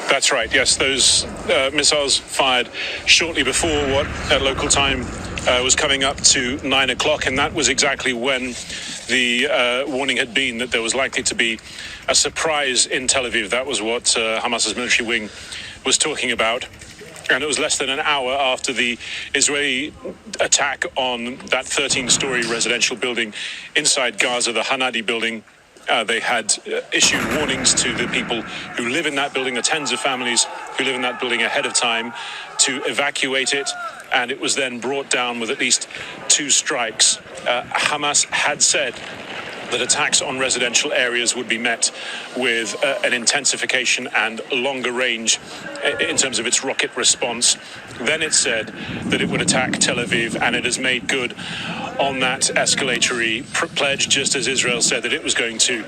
That's right, yes. Those missiles fired shortly before what at local time was coming up to 9 o'clock, and that was exactly when the warning had been that there was likely to be a surprise in Tel Aviv. That was what Hamas's military wing was talking about. And it was less than an hour after the Israeli attack on that 13-story residential building inside Gaza, the Hanadi building. They had issued warnings to the people who live in that building, the tens of families who live in that building ahead of time, to evacuate it. And it was then brought down with at least 2 strikes. Hamas had said that attacks on residential areas would be met with an intensification and longer range in terms of its rocket response. Then it said that it would attack Tel Aviv, and it has made good on that escalatory pledge, just as Israel said that it was going to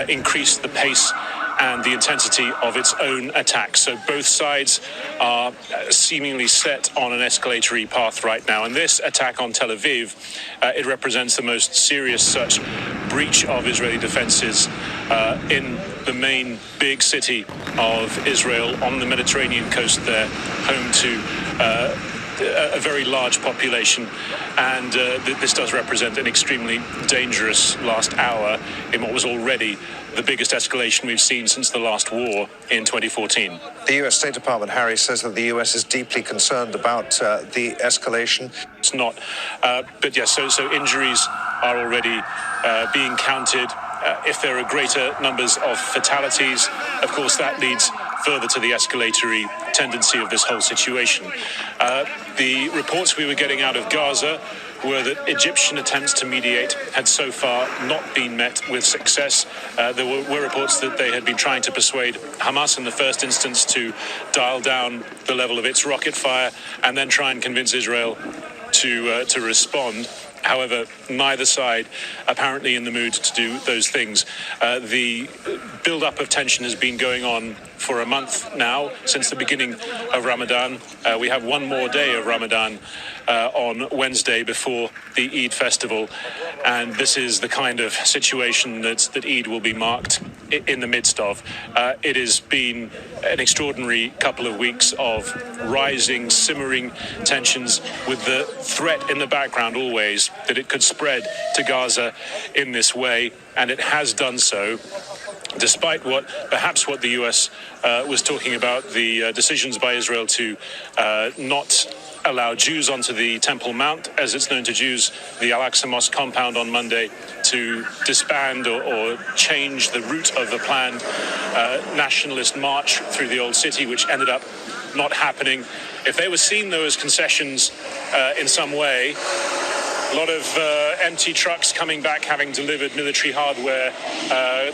increase the pace and the intensity of its own attacks. So both sides are seemingly set on an escalatory path right now. And this attack on Tel Aviv, it represents the most serious such breach of Israeli defenses in the main big city of Israel on the Mediterranean coast there, home to a very large population. And this does represent an extremely dangerous last hour in what was already the biggest escalation we've seen since the last war in 2014. The U.S. State Department, Harry, says that the U.S. is deeply concerned about the escalation. It's not, but yes, so injuries are already being counted. If there are greater numbers of fatalities, of course, that leads further to the escalatory tendency of this whole situation. The reports we were getting out of Gaza were that Egyptian attempts to mediate had so far not been met with success. There were reports that they had been trying to persuade Hamas in the first instance to dial down the level of its rocket fire and then try and convince Israel to respond. However, neither side apparently in the mood to do those things. The build-up of tension has been going on for a month now, since the beginning of Ramadan. We have one more day of Ramadan on Wednesday before the Eid festival. And this is the kind of situation that Eid will be marked in the midst of. It has been an extraordinary couple of weeks of rising, simmering tensions, with the threat in the background always that it could spread to Gaza in this way, and it has done so, despite what the US was talking about, the decisions by Israel to not allow Jews onto the Temple Mount, as it's known to Jews, the Al-Aqsa Mosque compound on Monday, to disband or change the route of the planned nationalist march through the Old City, which ended up not happening. If they were seen, though, as concessions in some way, a lot of empty trucks coming back having delivered military hardware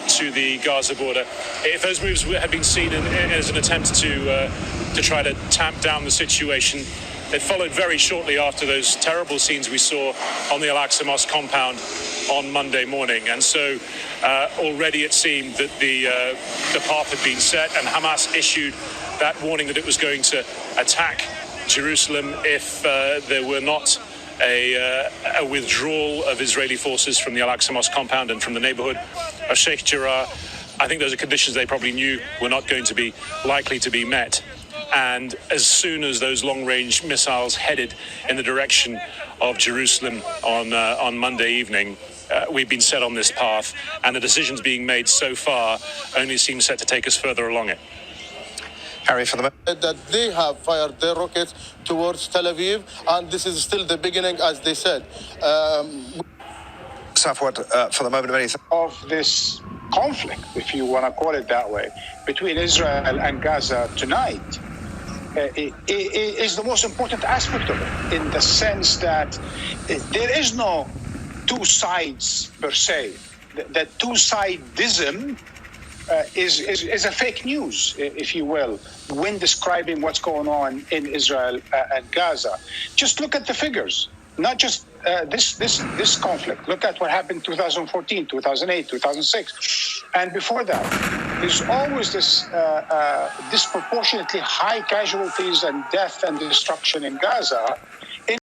to the Gaza border. If those moves had been seen as an attempt to try to tamp down the situation, it followed very shortly after those terrible scenes we saw on the Al-Aqsa Mosque compound on Monday morning. And so already it seemed that the path had been set, and Hamas issued that warning that it was going to attack Jerusalem if there were not a withdrawal of Israeli forces from the Al-Aqsa Mosque compound and from the neighborhood of Sheikh Jarrah. I think those are conditions they probably knew were not going to be likely to be met. And as soon as those long-range missiles headed in the direction of Jerusalem on Monday evening, we've been set on this path, and the decisions being made so far only seem set to take us further along it. Harry, for the moment, that they have fired their rockets towards Tel Aviv, and this is still the beginning, as they said. Safwat, for the moment, many of this conflict, if you want to call it that way, between Israel and Gaza tonight is the most important aspect of it, in the sense that there is no two sides per se. The two-sidism is a fake news, if you will, when describing what's going on in Israel and Gaza. Just look at the figures, not just this conflict. Look at what happened in 2014, 2008, 2006. And before that, there's always this disproportionately high casualties and death and destruction in Gaza